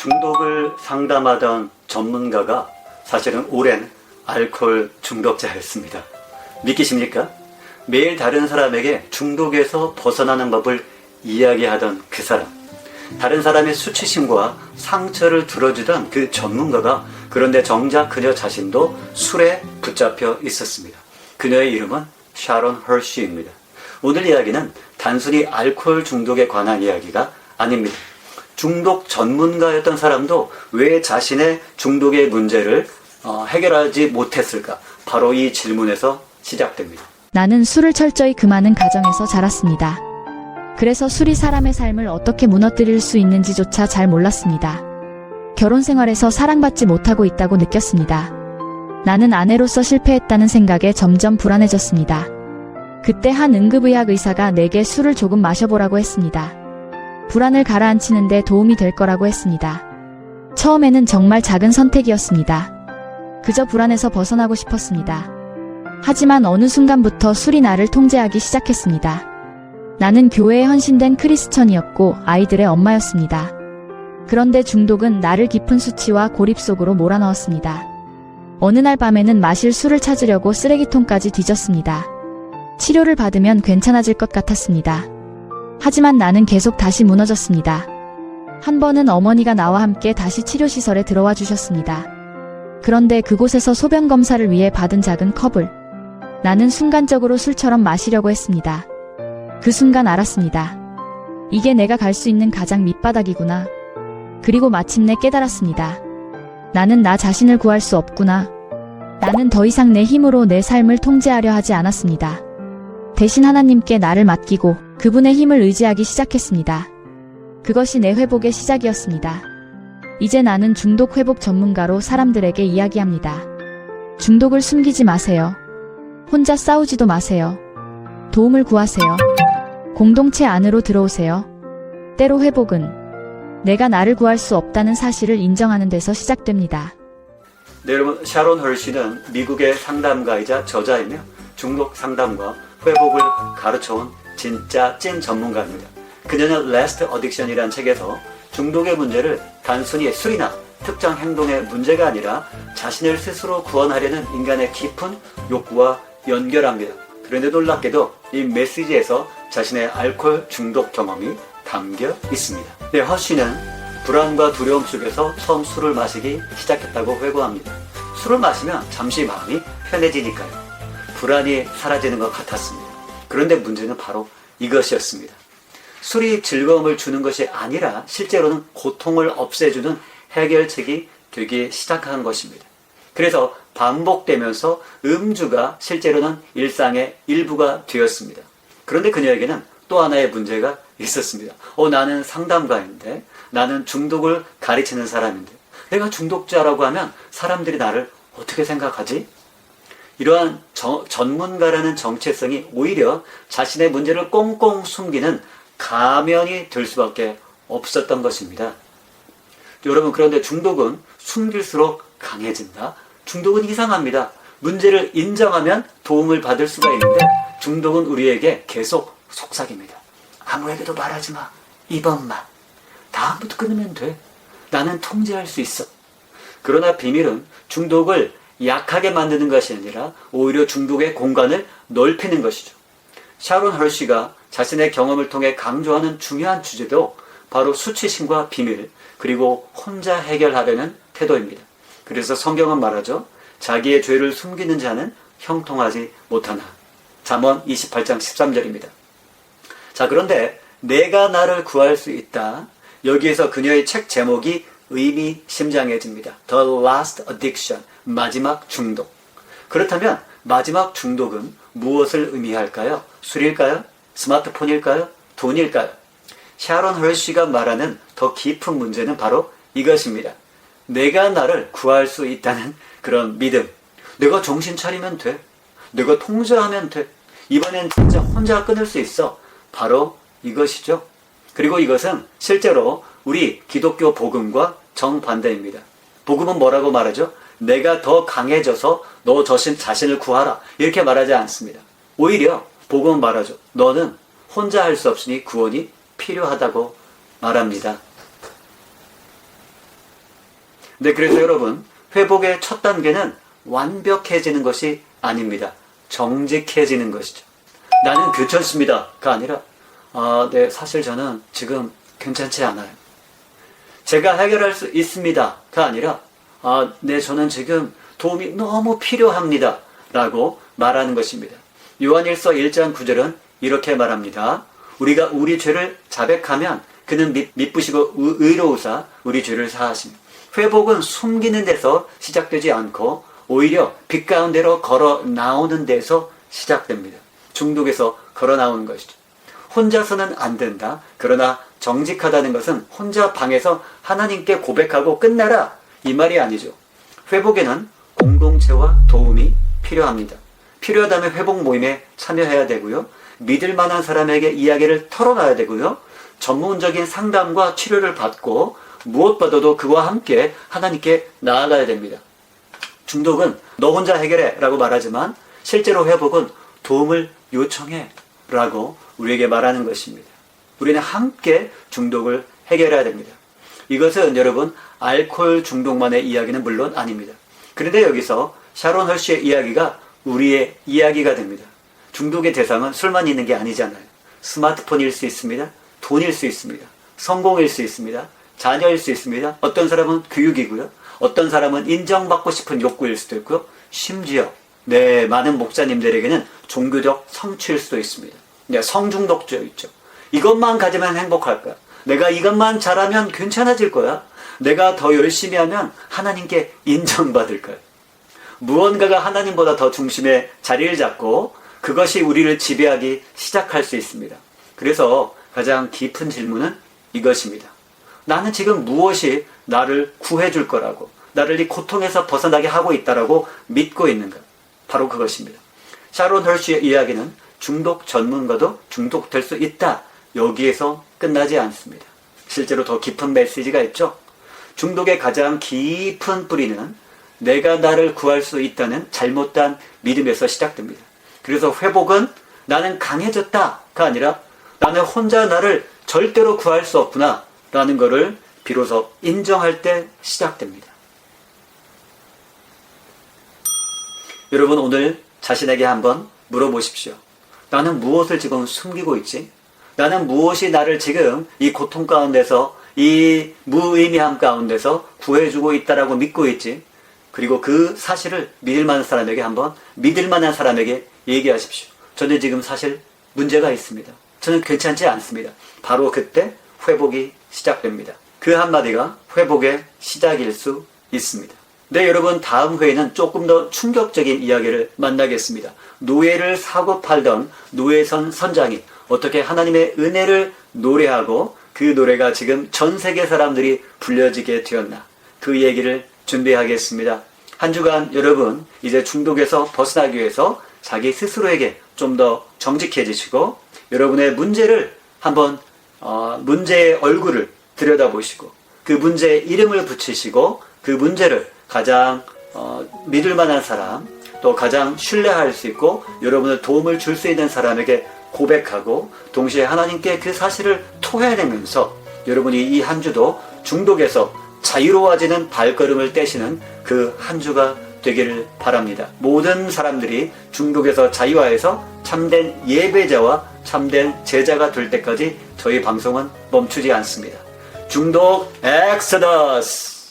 중독을 상담하던 전문가가 사실은 오랜 알코올 중독자였습니다. 믿기십니까? 매일 다른 사람에게 중독에서 벗어나는 법을 이야기하던 그 사람. 다른 사람의 수치심과 상처를 들어주던 그 전문가가 그런데 정작 그녀 자신도 술에 붙잡혀 있었습니다. 그녀의 이름은 샤론 허쉬입니다. 오늘 이야기는 단순히 알코올 중독에 관한 이야기가 아닙니다. 중독 전문가였던 사람도 왜 자신의 중독의 문제를 해결하지 못했을까? 바로 이 질문에서 시작됩니다. 나는 술을 철저히 금하는 가정에서 자랐습니다. 그래서 술이 사람의 삶을 어떻게 무너뜨릴 수 있는지조차 잘 몰랐습니다. 결혼 생활에서 사랑받지 못하고 있다고 느꼈습니다. 나는 아내로서 실패했다는 생각에 점점 불안해졌습니다. 그때 한 응급의학 의사가 내게 술을 조금 마셔보라고 했습니다. 불안을 가라앉히는데 도움이 될 거라고 했습니다. 처음에는 정말 작은 선택이었습니다. 그저 불안에서 벗어나고 싶었습니다. 하지만 어느 순간부터 술이 나를 통제하기 시작했습니다. 나는 교회에 헌신된 크리스천이었고 아이들의 엄마였습니다. 그런데 중독은 나를 깊은 수치와 고립 속으로 몰아넣었습니다. 어느 날 밤에는 마실 술을 찾으려고 쓰레기통까지 뒤졌습니다. 치료를 받으면 괜찮아질 것 같았습니다. 하지만 나는 계속 다시 무너졌습니다. 한 번은 어머니가 나와 함께 다시 치료시설에 들어와 주셨습니다. 그런데 그곳에서 소변 검사를 위해 받은 작은 컵을 나는 순간적으로 술처럼 마시려고 했습니다. 그 순간 알았습니다. 이게 내가 갈 수 있는 가장 밑바닥이구나. 그리고 마침내 깨달았습니다. 나는 나 자신을 구할 수 없구나. 나는 더 이상 내 힘으로 내 삶을 통제하려 하지 않았습니다. 대신 하나님께 나를 맡기고 그분의 힘을 의지하기 시작했습니다. 그것이 내 회복의 시작이었습니다. 이제 나는 중독 회복 전문가로 사람들에게 이야기합니다. 중독을 숨기지 마세요. 혼자 싸우지도 마세요. 도움을 구하세요. 공동체 안으로 들어오세요. 때로 회복은 내가 나를 구할 수 없다는 사실을 인정하는 데서 시작됩니다. 네, 여러분, 샤론 허쉬는 미국의 상담가이자 저자이며 중독 상담과 회복을 가르쳐온 진짜 찐 전문가입니다. 그녀는 Last Addiction이라는 책에서 중독의 문제를 단순히 술이나 특정 행동의 문제가 아니라 자신을 스스로 구원하려는 인간의 깊은 욕구와 연결합니다. 그런데 놀랍게도 이 메시지에서 자신의 알코올 중독 경험이 담겨 있습니다. 네, 허쉬는 불안과 두려움 속에서 처음 술을 마시기 시작했다고 회고합니다. 술을 마시면 잠시 마음이 편해지니까요. 불안이 사라지는 것 같았습니다. 그런데 문제는 바로 이것이었습니다. 술이 즐거움을 주는 것이 아니라 실제로는 고통을 없애주는 해결책이 되기 시작한 것입니다. 그래서 반복되면서 음주가 실제로는 일상의 일부가 되었습니다. 그런데 그녀에게는 또 하나의 문제가 있었습니다. 나는 상담가인데, 나는 중독을 가르치는 사람인데, 내가 중독자라고 하면 사람들이 나를 어떻게 생각하지? 이러한 전문가라는 정체성이 오히려 자신의 문제를 꽁꽁 숨기는 가면이 될 수밖에 없었던 것입니다. 여러분, 그런데 중독은 숨길수록 강해진다? 중독은 이상합니다. 문제를 인정하면 도움을 받을 수가 있는데 중독은 우리에게 계속 속삭입니다. 아무에게도 말하지 마. 이번만. 다음부터 끊으면 돼. 나는 통제할 수 있어. 그러나 비밀은 중독을 약하게 만드는 것이 아니라 오히려 중독의 공간을 넓히는 것이죠. 샤론 허쉬가 자신의 경험을 통해 강조하는 중요한 주제도 바로 수치심과 비밀, 그리고 혼자 해결하려는 태도입니다. 그래서 성경은 말하죠. 자기의 죄를 숨기는 자는 형통하지 못하나. 잠언 28장 13절입니다. 자, 그런데 내가 나를 구할 수 있다. 여기에서 그녀의 책 제목이 의미심장해집니다. The Last Addiction, 마지막 중독. 그렇다면 마지막 중독은 무엇을 의미할까요? 술일까요? 스마트폰일까요? 돈일까요? 샤론 허쉬가 말하는 더 깊은 문제는 바로 이것입니다. 내가 나를 구할 수 있다는 그런 믿음. 내가 정신 차리면 돼. 내가 통제하면 돼. 이번엔 진짜 혼자 끊을 수 있어. 바로 이것이죠. 그리고 이것은 실제로 우리 기독교 복음과 정반대입니다. 복음은 뭐라고 말하죠? 내가 더 강해져서 너 자신을 구하라. 이렇게 말하지 않습니다. 오히려 복음은 말하죠. 너는 혼자 할 수 없으니 구원이 필요하다고 말합니다. 네, 그래서 여러분, 회복의 첫 단계는 완벽해지는 것이 아닙니다. 정직해지는 것이죠. 나는 괜찮습니다가 아니라 네, 사실 저는 지금 괜찮지 않아요. 제가 해결할 수 있습니다가 아니라 네, 저는 지금 도움이 너무 필요합니다 라고 말하는 것입니다. 요한일서 1장 9절은 이렇게 말합니다. 우리가 우리 죄를 자백하면 그는 미쁘시고 의로우사 우리 죄를 사하십니다. 회복은 숨기는 데서 시작되지 않고 오히려 빛 가운데로 걸어 나오는 데서 시작됩니다. 중독에서 걸어 나오는 것이죠. 혼자서는 안 된다. 그러나 정직하다는 것은 혼자 방에서 하나님께 고백하고 끝나라 이 말이 아니죠. 회복에는 공동체와 도움이 필요합니다. 필요하다면 회복 모임에 참여해야 되고요. 믿을 만한 사람에게 이야기를 털어놔야 되고요. 전문적인 상담과 치료를 받고 무엇보다도 그와 함께 하나님께 나아가야 됩니다. 중독은 너 혼자 해결해 라고 말하지만 실제로 회복은 도움을 요청해 라고 우리에게 말하는 것입니다. 우리는 함께 중독을 해결해야 됩니다. 이것은 여러분 알코올 중독만의 이야기는 물론 아닙니다. 그런데 여기서 샤론 헐시의 이야기가 우리의 이야기가 됩니다. 중독의 대상은 술만 있는 게 아니잖아요. 스마트폰일 수 있습니다. 돈일 수 있습니다. 성공일 수 있습니다. 자녀일 수 있습니다. 어떤 사람은 교육이고요. 어떤 사람은 인정받고 싶은 욕구일 수도 있고요. 심지어 네, 많은 목사님들에게는 종교적 성취일 수도 있습니다. 네, 성중독도 있죠. 이것만 가지면 행복할까? 내가 이것만 잘하면 괜찮아질 거야? 내가 더 열심히 하면 하나님께 인정받을 거야? 무언가가 하나님보다 더 중심에 자리를 잡고 그것이 우리를 지배하기 시작할 수 있습니다. 그래서 가장 깊은 질문은 이것입니다. 나는 지금 무엇이 나를 구해줄 거라고, 나를 이 고통에서 벗어나게 하고 있다라고 믿고 있는가? 바로 그것입니다. 샤론 헐시의 이야기는 중독 전문가도 중독될 수 있다. 여기에서 끝나지 않습니다. 실제로 더 깊은 메시지가 있죠. 중독의 가장 깊은 뿌리는 내가 나를 구할 수 있다는 잘못된 믿음에서 시작됩니다. 그래서 회복은 나는 강해졌다가 아니라 나는 혼자 나를 절대로 구할 수 없구나 라는 것을 비로소 인정할 때 시작됩니다. 여러분 오늘 자신에게 한번 물어보십시오. 나는 무엇을 지금 숨기고 있지? 나는 무엇이 나를 지금 이 고통 가운데서 이 무의미함 가운데서 구해주고 있다라고 믿고 있지? 그리고 그 사실을 믿을 만한 사람에게 한번 믿을 만한 사람에게 얘기하십시오. 저는 지금 사실 문제가 있습니다. 저는 괜찮지 않습니다. 바로 그때 회복이 시작됩니다. 그 한마디가 회복의 시작일 수 있습니다. 네, 여러분 다음 회에는 조금 더 충격적인 이야기를 만나겠습니다. 노예를 사고 팔던 노예선 선장이 어떻게 하나님의 은혜를 노래하고 그 노래가 지금 전 세계 사람들이 불려지게 되었나, 그 얘기를 준비하겠습니다. 한 주간 여러분 이제 중독에서 벗어나기 위해서 자기 스스로에게 좀 더 정직해지시고 여러분의 문제를 한번 문제의 얼굴을 들여다보시고 그 문제에 이름을 붙이시고 그 문제를 가장 믿을 만한 사람, 또 가장 신뢰할 수 있고 여러분을 도움을 줄 수 있는 사람에게 고백하고 동시에 하나님께 그 사실을 토해내면서 여러분이 이 한 주도 중독에서 자유로워지는 발걸음을 떼시는 그 한 주가 되기를 바랍니다. 모든 사람들이 중독에서 자유화해서 참된 예배자와 참된 제자가 될 때까지 저희 방송은 멈추지 않습니다. 중독 엑소더스!